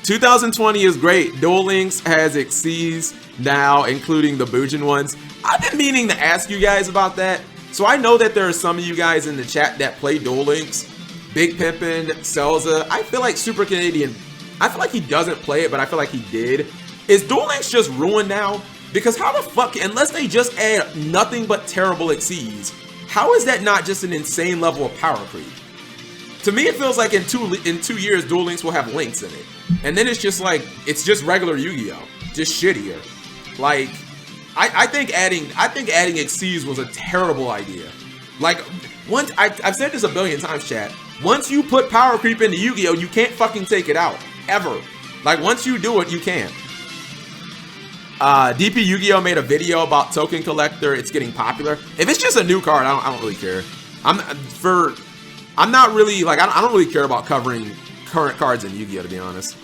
2020 is great. Duel Links has Xyz now, including the Bujin ones. I've been meaning to ask you guys about that. So I know that there are some of you guys in the chat that play Duel Links. Big Pimpin, Selza. I feel like Super Canadian, I feel like he doesn't play it, but I feel like he did. Is Duel Links just ruined now? Because how the fuck, unless they just add nothing but terrible Xyz, how is that not just an insane level of power creep? To me, it feels like in 2 years, Duel Links will have links in it. And then it's just like, it's just regular Yu-Gi-Oh! Just shittier. Like, I think adding Xyz was a terrible idea. Like, once, I've said this a billion times, chat. Once you put power creep into Yu-Gi-Oh! You can't fucking take it out. Ever. Like, once you do it, you can't. DP Yu-Gi-Oh! Made a video about Token Collector. It's getting popular. If it's just a new card, I don't really care. I'm not really, like, I don't really care about covering current cards in Yu-Gi-Oh! To be honest.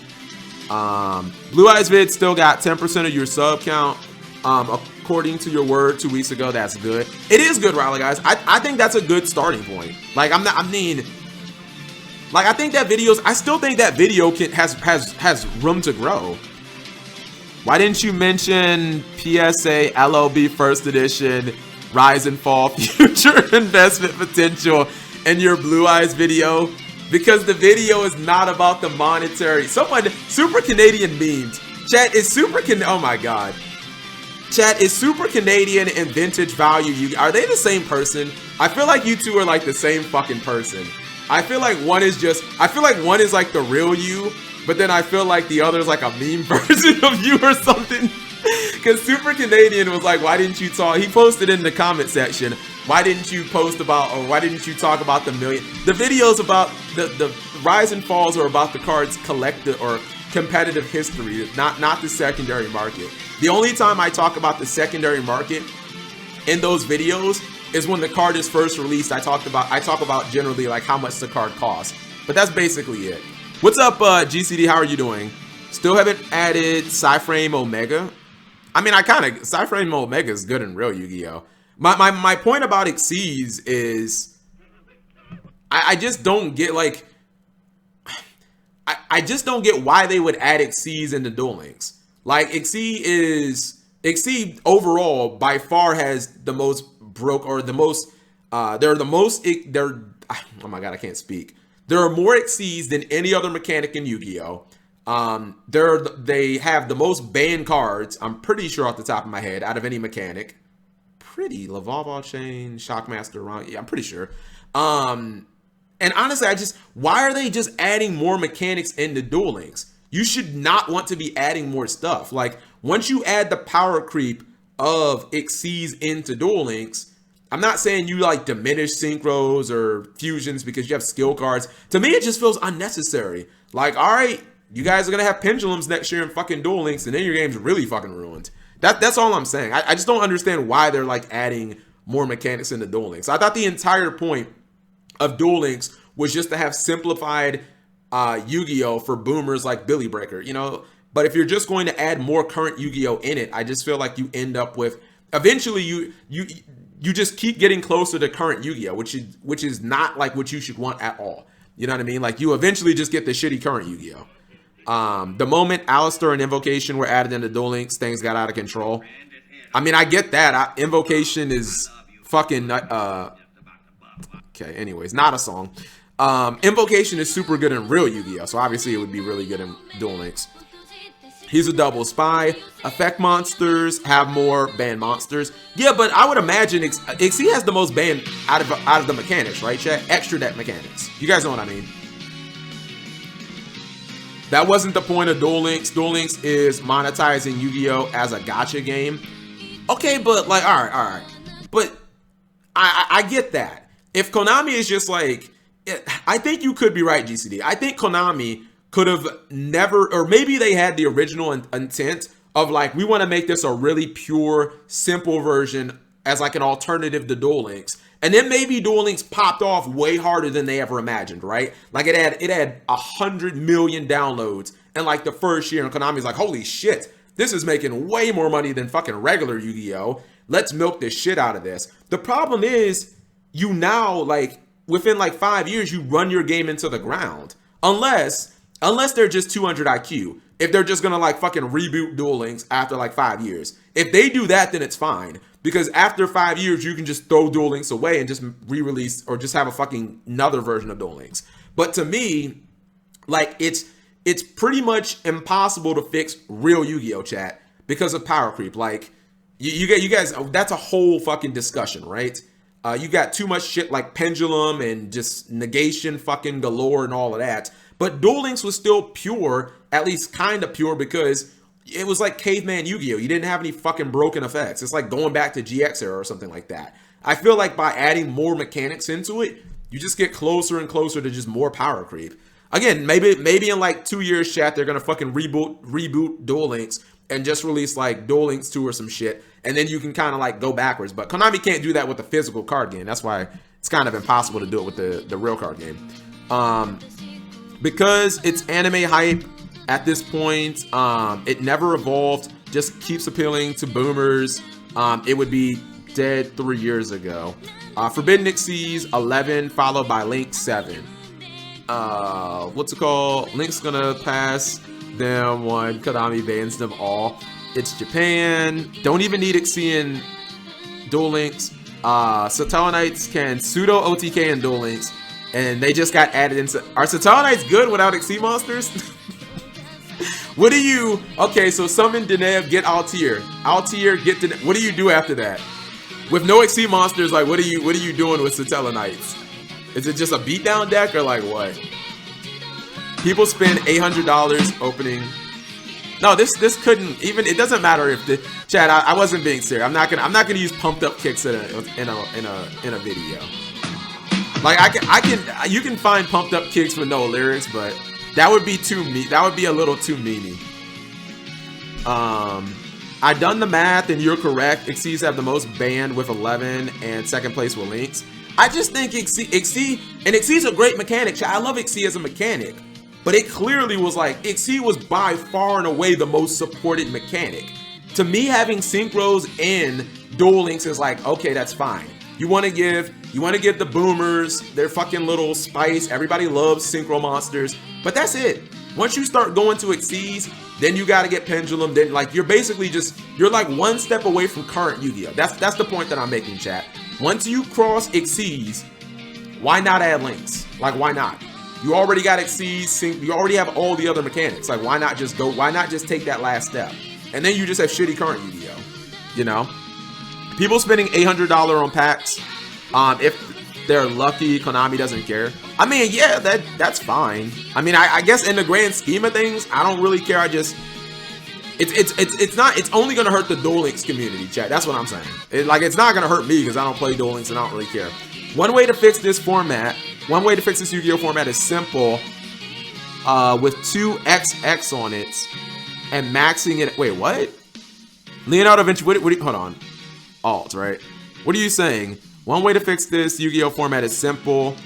Blue Eyes Vid still got 10% of your sub count. According to your word 2 weeks ago, that's good. It is good, Riley, guys. I think that's a good starting point. Like, I think that I still think that video has room to grow. Why didn't you mention PSA, LOB First Edition, Rise and Fall, Future Investment Potential in your Blue Eyes video? Because the video is not about the monetary. Someone, Super Canadian memes. Chat, is oh my god. Chat, is Super Canadian and Vintage Value, are they the same person? I feel like you two are like the same fucking person. I feel like one is like the real you, but then I feel like the other is like a meme version of you or something. Because Super Canadian was like, why didn't you talk? He posted in the comment section, why didn't you post about, or why didn't you talk about the million? The videos about the rise and falls are about the card's collective or competitive history, not the secondary market. The only time I talk about the secondary market in those videos is when the card is first released. I talk about generally like how much the card costs, but that's basically it. What's up, GCD? How are you doing? Still haven't added Psyframe Omega. I mean, Psyframe Omega is good in real Yu-Gi-Oh! My point about Xyz is I just don't get, like, I just don't get why they would add Xyz into Duel Links. Like, Xyz overall by far has the most oh my god, I can't speak. There are more Xyz than any other mechanic in Yu-Gi-Oh! They have the most banned cards, I'm pretty sure off the top of my head, out of any mechanic. Lavalval Chain, Shockmaster, Ron, yeah, I'm pretty sure. And honestly, why are they just adding more mechanics into Duel Links? You should not want to be adding more stuff. Like, once you add the power creep of Xyz into Duel Links, I'm not saying you like diminish synchros or fusions because you have skill cards. To me, it just feels unnecessary. Like, all right, you guys are gonna have pendulums next year in fucking Duel Links, and then your game's really fucking ruined. That's all I'm saying. I just don't understand why they're like adding more mechanics into Duel Links. I thought the entire point of Duel Links was just to have simplified Yu-Gi-Oh! For boomers like Billy Breaker, you know? But if you're just going to add more current Yu-Gi-Oh! In it, I just feel like you end up with, eventually you just keep getting closer to current Yu-Gi-Oh! which is not like what you should want at all. You know what I mean? Like, you eventually just get the shitty current Yu-Gi-Oh! The moment Alistair and Invocation were added into Duel Links, things got out of control. I mean, I get that. Invocation is fucking... okay, anyways, not a song. Invocation is super good in real Yu-Gi-Oh! So obviously it would be really good in Duel Links. He's a double spy. Effect monsters have more banned monsters. Yeah, but I would imagine Xyz has the most banned out of the mechanics, right, chat? Extra deck mechanics. You guys know what I mean. That wasn't the point of Duel Links. Duel Links is monetizing Yu-Gi-Oh! As a gacha game. Okay, but like, all right. But I get that. If Konami is just like, I think you could be right, GCD. I think Konami could have never, or maybe they had the original intent of like, we want to make this a really pure, simple version as like an alternative to Duel Links. And then maybe Duel Links popped off way harder than they ever imagined, right? Like it had 100 million downloads in like the first year, and Konami's like, holy shit, this is making way more money than fucking regular Yu-Gi-Oh! Let's milk the shit out of this. The problem is, you now, like, within like 5 years, you run your game into the ground. Unless Unless they're just 200 IQ. If they're just gonna like fucking reboot Duel Links after like 5 years. If they do that, then it's fine. Because after 5 years, you can just throw Duel Links away and just re-release or just have a fucking another version of Duel Links. But to me, like it's pretty much impossible to fix real Yu-Gi-Oh! Chat because of power creep. Like you guys, that's a whole fucking discussion, right? You got too much shit like pendulum and just negation fucking galore and all of that. But Duel Links was still pure, at least kind of pure, because it was like caveman Yu-Gi-Oh! You didn't have any fucking broken effects. It's like going back to GX era or something like that. I feel like by adding more mechanics into it, you just get closer and closer to just more power creep. Again, maybe in like 2 years, chat, they're gonna fucking reboot Duel Links and just release like Duel Links 2 or some shit, and then you can kind of like go backwards. But Konami can't do that with the physical card game. That's why it's kind of impossible to do it with the real card game. Because it's anime hype at this point, it never evolved, just keeps appealing to boomers. It would be dead 3 years ago. Forbidden Xyz 11, followed by Link 7. What's it called? Link's gonna pass them one. Konami bans them all. It's Japan. Don't even need Xyz in Duel Links. Satella Knights can pseudo OTK in Duel Links, and they just got added into. Are Satella Knights good without Xyz monsters? What do you? Okay, so summon Denev, get Altair. Altair, get Denev. What do you do after that? With no Xyz monsters, like what are you doing with Satella Knights? Is it just a beatdown deck or like what? People spend $800 opening. No, this couldn't even. It doesn't matter if the chat. I wasn't being serious. I'm not gonna use pumped up kicks in a video. Like you can find pumped up kicks with no lyrics, but that would be too me. That would be a little too memey. I done the math and you're correct. Xyz have the most banned with 11 and second place with Links. I just think Xyz's a great mechanic. I love Xyz as a mechanic, but it clearly was like Xyz was by far and away the most supported mechanic. To me, having synchros in Duel Links is like, okay, that's fine. You want to give the boomers their fucking little spice. Everybody loves synchro monsters, but that's it. Once you start going to Xyz, then you got to get pendulum. Then like you're basically you're like one step away from current Yu-Gi-Oh. That's the point that I'm making, chat. Once you cross Xyz, why not add Links? Like why not? You already got Xyz, you already have all the other mechanics. Like why not just take that last step? And then you just have shitty current Yu-Gi-Oh. You know? People spending $800 on packs. If they're lucky, Konami doesn't care. I mean, yeah, that's fine. I mean, I guess in the grand scheme of things, I don't really care. It's only gonna hurt the Duel Links community, chat. That's what I'm saying. It's not gonna hurt me because I don't play Duel Links and I don't really care. One way to fix this format, one way to fix this Yu-Gi-Oh format is simple. With 2 XX on it and maxing it. Wait, what? Leonardo da Vinci. What hold on. Alt, right? What are you saying? One way to fix this Yu-Gi-Oh format is simple.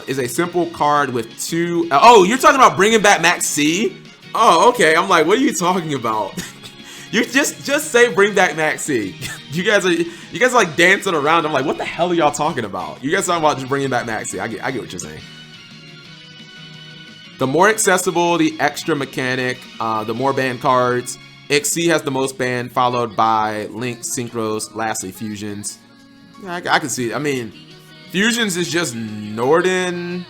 Is a simple card with 2. Oh, you're talking about bringing back Max C? Oh, okay. I'm like, what are you talking about? You just say bring back Max C. You guys are like dancing around. I'm like, what the hell are y'all talking about? You guys talking about just bringing back Max C? I get what you're saying. The more accessible, the extra mechanic, the more banned cards. Xyz has the most banned, followed by Links, Synchros, lastly Fusions. Yeah, I can see it. I mean, Fusions is just Norden.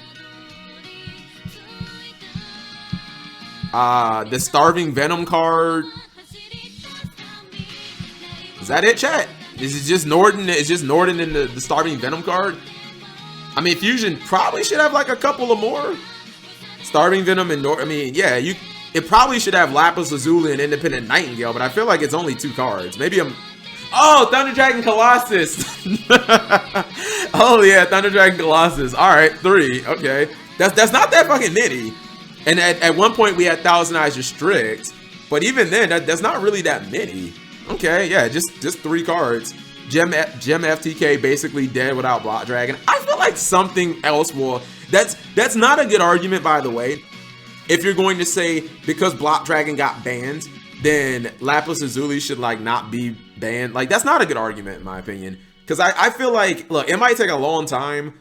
The Starving Venom card. Is that it, chat? Is it just Norden? It's just Norden in the Starving Venom card? I mean, Fusion probably should have like a couple of more. Starving Venom and Norden. I mean, yeah, it probably should have Lapis Lazuli and Independent Nightingale, but I feel like it's only 2 cards. Maybe oh, Thunder Dragon Colossus. Oh yeah, Thunder Dragon Colossus. All right, 3. Okay, that's not that fucking many. And at one point we had Thousand Eyes Restrict, but even then that's not really that many. Okay, yeah, just 3 cards. Gem FTK basically dead without Block Dragon. I feel like something else will. That's not a good argument, by the way. If you're going to say because Block Dragon got banned, then Lapis Lazuli should like not be banned. Like that's not a good argument in my opinion. Because I feel like, look, it might take a long time,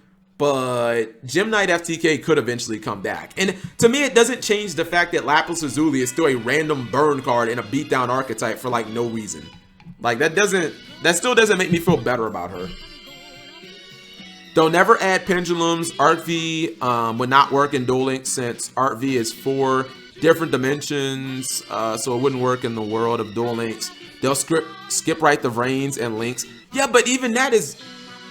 but Gem Knight FTK could eventually come back. And to me, it doesn't change the fact that Lapis Lazuli is still a random burn card in a beatdown archetype for like no reason. Like that still doesn't make me feel better about her. They'll never add pendulums. Arc V would not work in Duel Links since Arc V is 4 different dimensions, so it wouldn't work in the world of Duel Links. They'll skip right the Vrains and Links. Yeah, but even that is,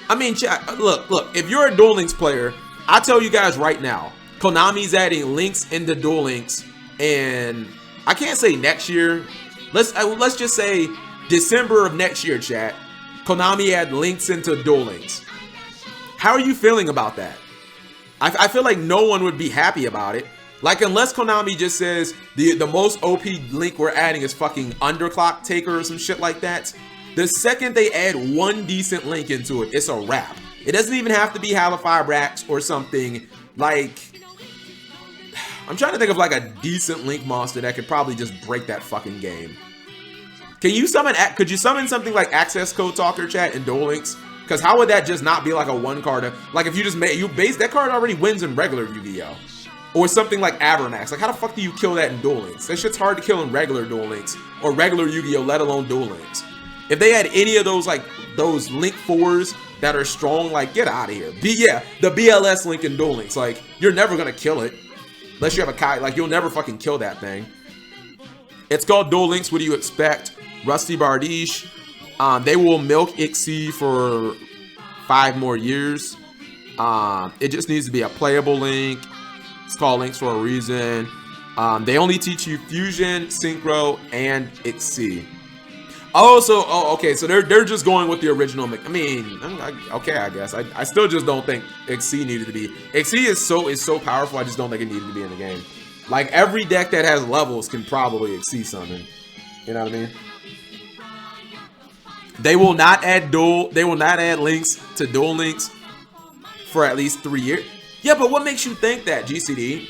I mean, look, if you're a Duel Links player, I tell you guys right now, Konami's adding Links into Duel Links, and I can't say next year. Let's just say December of next year, chat. Konami add Links into Duel Links. How are you feeling about that? I feel like no one would be happy about it. Like, unless Konami just says the most OP link we're adding is fucking Underclock Taker or some shit like that. The second they add one decent link into it, it's a wrap. It doesn't even have to be Halifibrax or something like... I'm trying to think of like a decent link monster that could probably just break that fucking game. Could you summon something like Access Code Talker, chat, in Duel Links? Because how would that just not be like a one card? Like if you just that card already wins in regular Yu-Gi-Oh! Or something like Avermax. Like how the fuck do you kill that in Duel Links? That shit's hard to kill in regular Duel Links or regular Yu-Gi-Oh! Let alone Duel Links. If they had any of those like those Link 4s that are strong, like get out of here. The BLS Link in Duel Links, like you're never gonna kill it unless you have a Kai. Like you'll never fucking kill that thing. It's called Duel Links. What do you expect? Rusty Bardiche. They will milk Ixie for 5 more years. It just needs to be a playable link. It's called Links for a reason. They only teach you Fusion, Synchro, and Ixie. Okay, so they're just going with the original. I mean, okay, I guess. I still just don't think Ixie needed to be. Ixie is so powerful. I just don't think it needed to be in the game. Like every deck that has levels can probably Ixie summon. You know what I mean? They will not add links to Duel Links for at least 3 years. Yeah, but what makes you think that, GCD?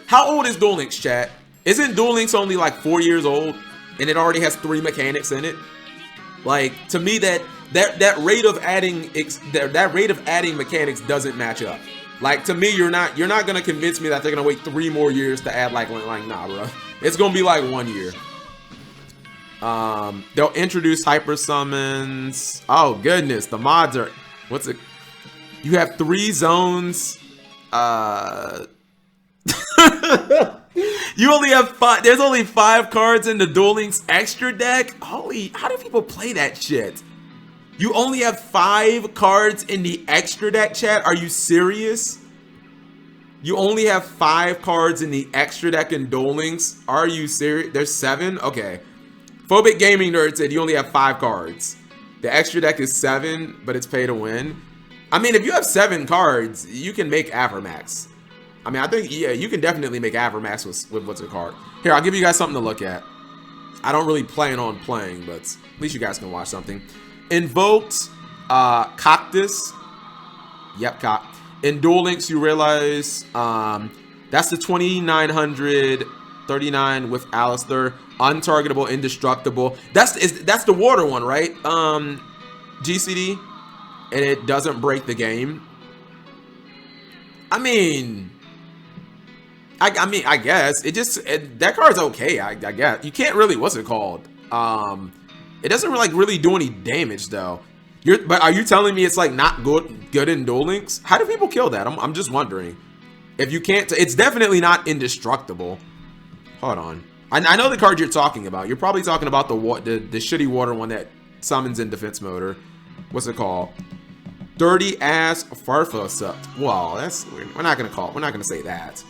How old is Duel Links, chat? Isn't Duel Links only like 4 years old and it already has 3 mechanics in it? Like to me that rate of adding mechanics doesn't match up. Like to me you're not going to convince me that they're going to wait 3 more years to add like nah, bro. It's going to be like 1 year. They'll introduce hyper summons. Oh goodness, the mods are what's it? You have 3 zones. You only have 5. There's only 5 cards in the Duel Links extra deck. Holy, how do people play that shit? You only have 5 cards in the extra deck, chat. Are you serious? You only have 5 cards in the extra deck in Duel Links. Are you serious? There's 7. Okay. Phobic Gaming Nerd said you only have 5 cards. The extra deck is 7, but it's pay to win. I mean, if you have 7 cards, you can make Avermax. I mean, I think, yeah, you can definitely make Avermax with what's a card. Here, I'll give you guys something to look at. I don't really plan on playing, but at least you guys can watch something. Invoked Cactus. Yep, Cock. In Duel Links, you realize that's the 2939 with Alistair. Untargetable, indestructible. That's the water one, right? GCD. And it doesn't break the game. I mean, I guess it just that card's okay. I guess you can't really. What's it called? It doesn't really do any damage though. But are you telling me it's like not good in Duel Links? How do people kill that? I'm just wondering. If you can't, it's definitely not indestructible. Hold on. I know the card you're talking about. You're probably talking about the shitty water one that summons in defense mode. Or what's it called? Dirty ass Farfa sucked. Well, that's we're not gonna say that.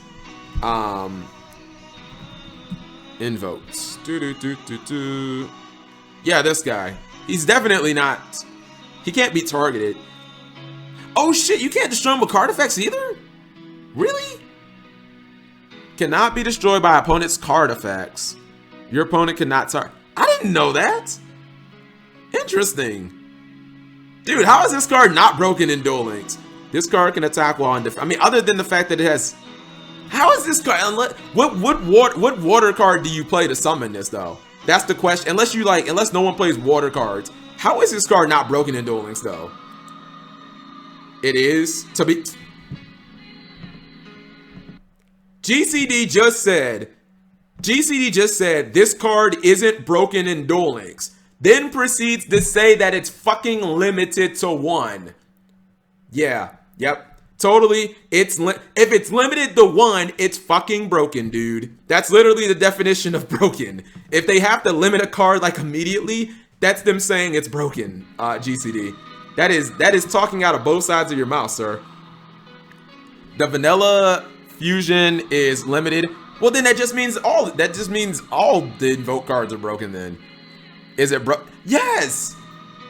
Invokes. Yeah, this guy. He's definitely not. He can't be targeted. Oh shit! You can't destroy him with card effects either. Really? Cannot be destroyed by opponent's card effects. Your opponent cannot target. I didn't know that. Interesting. Dude, how is this card not broken in Duel Links? This card can attack while on I mean, other than the fact that it has... How is this card... What water card do you play to summon this, though? That's the question. Unless no one plays water cards. How is this card not broken in Duel Links, though? It is to be. GCD just said this card isn't broken in Duel Links. Then proceeds to say that it's fucking limited to 1. Yeah, yep. Totally. If it's limited to 1, it's fucking broken, dude. That's literally the definition of broken. If they have to limit a card like immediately, that's them saying it's broken, GCD. That is talking out of both sides of your mouth, sir. The vanilla fusion is limited. Well, then that just means all the invoke cards are broken then. Is it broke? Yes!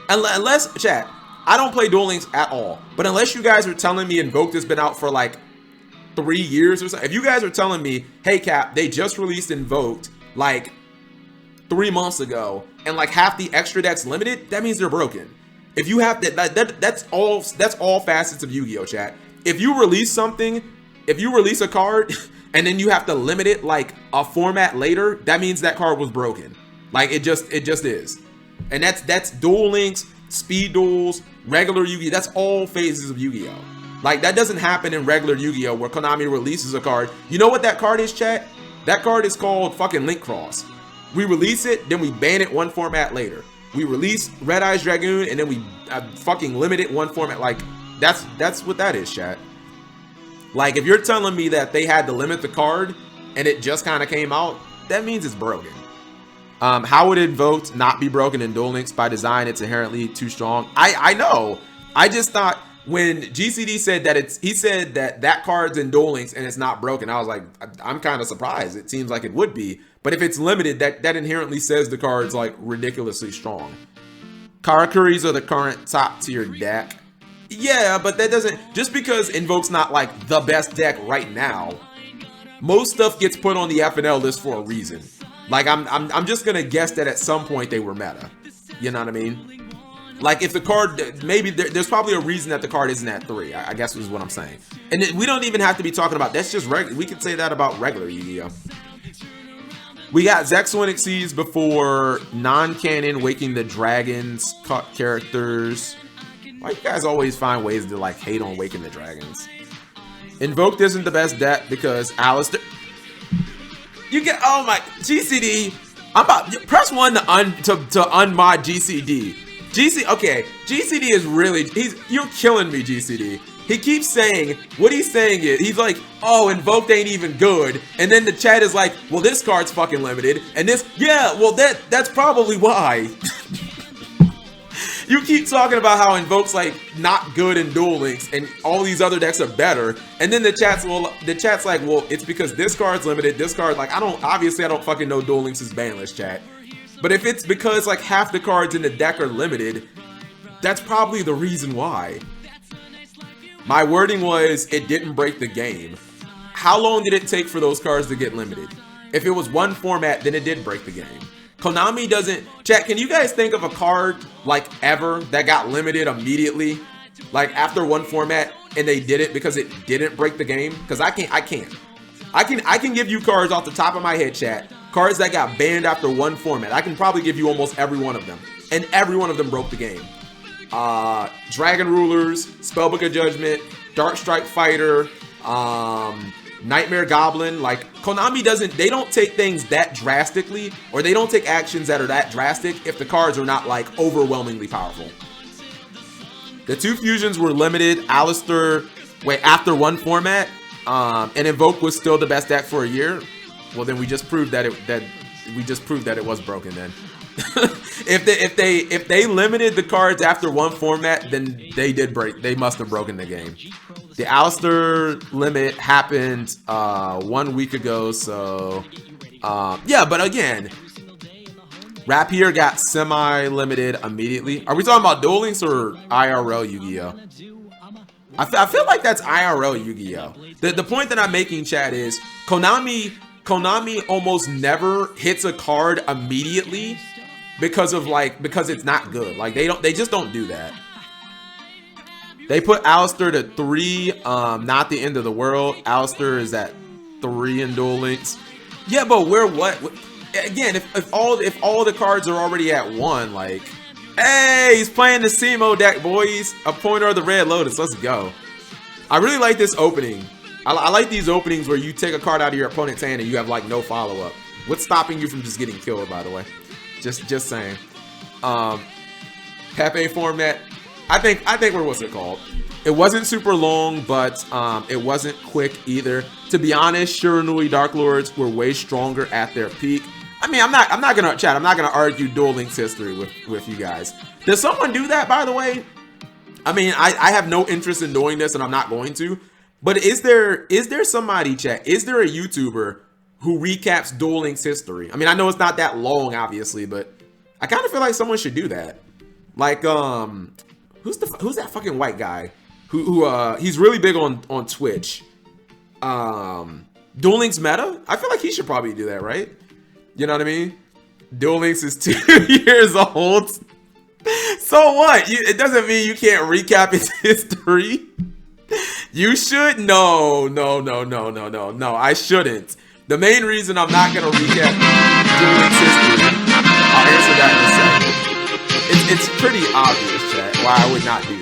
Unless, chat, I don't play Duel Links at all. But unless you guys are telling me Invoked has been out for like 3 years or something. If you guys are telling me, hey Cap, they just released Invoked like 3 months ago and like half the extra deck's limited, that means they're broken. If you have that's all facets of Yu-Gi-Oh, chat. If you release something, if you release a card and then you have to limit it like a format later, that means that card was broken. Like it just is. And that's Duel Links, speed duels, regular Yu-Gi-Oh. That's all phases of Yu-Gi-Oh. Like that doesn't happen in regular Yu-Gi-Oh where Konami releases a card. You know what that card is, chat? That card is called fucking Link Cross. We release it, then we ban it one format later. We release Red Eyes Dragoon and then we fucking limit it one format. Like that's what that is, chat. Like if you're telling me that they had to limit the card and it just kind of came out, that means it's broken. How would Invoked not be broken in Duel Links? By design, it's inherently too strong. I know. I just thought when GCD said that he said that card's in Duel Links and it's not broken, I was like, I'm kind of surprised. It seems like it would be. But if it's limited, that inherently says the card's like ridiculously strong. Karakuris are the current top tier deck. Yeah, but that doesn't, just because Invoke's not like the best deck right now, most stuff gets put on the FNL list for a reason. Like I'm just gonna guess that at some point they were meta. You know what I mean? Like if the card, maybe there's probably a reason that the card isn't at 3. I guess is what I'm saying. And we don't even have to be talking about, that's just regular. We could say that about regular Yu-Gi-Oh. We got Zexo and Exceeds before non-canon Waking the Dragons characters. Why you guys always find ways to like hate on Waking the Dragons? Invoked isn't the best deck because Alistair. You get, oh my, GCD. I'm about press 1 to unmod GCD. Okay, GCD is really, you're killing me, GCD. He keeps saying, what he's saying is, he's like, oh, Invoked ain't even good. And then the chat is like, well, this card's fucking limited. And this, yeah, well, that's probably why. You keep talking about how Invoke's like not good in Duel Links and all these other decks are better. And then the chat's like, well, it's because this card's limited, this card, like, obviously I don't fucking know Duel Links is banless, chat. But if it's because like half the cards in the deck are limited, that's probably the reason why. My wording was, it didn't break the game. How long did it take for those cards to get limited? If it was one format, then it did break the game. Konami doesn't, chat, can you guys think of a card like ever that got limited immediately? Like after one format and they did it because it didn't break the game? Because I can give you cards off the top of my head, chat. Cards that got banned after one format. I can probably give you almost every one of them. And every one of them broke the game. Dragon Rulers, Spellbook of Judgment, Dark Strike Fighter, Nightmare Goblin. Like Konami they don't take things that drastically, or they don't take actions that are that drastic if the cards are not like overwhelmingly powerful. The 2 fusions were limited. Alistair, after one format, and Invoke was still the best deck for a year. Well, then we just proved that it was broken. Then, if they limited the cards after one format, then they must have broken the game. The Alistair limit happened 1 week ago, so yeah. But again, Rapier got semi-limited immediately. Are we talking about Duel Links or IRL Yu-Gi-Oh? I feel like that's IRL Yu-Gi-Oh. The point that I'm making, chat, is Konami almost never hits a card immediately because it's not good. Like they just don't do that. They put Alistair to 3, not the end of the world. Alistair is at 3 in Duel Links. Yeah, but again, if all the cards are already at 1, like Hey, he's playing the Simo deck, boys. A pointer of the Red Lotus. Let's go. I really like this opening. I like these openings where you take a card out of your opponent's hand and you have like no follow-up. What's stopping you from just getting killed, by the way? Just saying. Pepe format. I think what's it called? It wasn't super long, but it wasn't quick either. To be honest, Shiranui Dark Lords were way stronger at their peak. I mean, I'm not gonna argue Duel Links history with you guys. Does someone do that, by the way? I mean, I have no interest in doing this, and I'm not going to. But is there somebody, chat? Is there a YouTuber who recaps Duel Links history? I mean, I know it's not that long, obviously, but I kind of feel like someone should do that. Like, who's that fucking white guy who he's really big on Twitch? Duel Links meta? I feel like he should probably do that, right? You know what I mean? Duel Links is 2 years old. So what? It doesn't mean you can't recap its history. You should? No, I shouldn't. The main reason I'm not gonna recap Duel Links history, I'll answer that in a second. It's pretty obvious, chat, why I would not do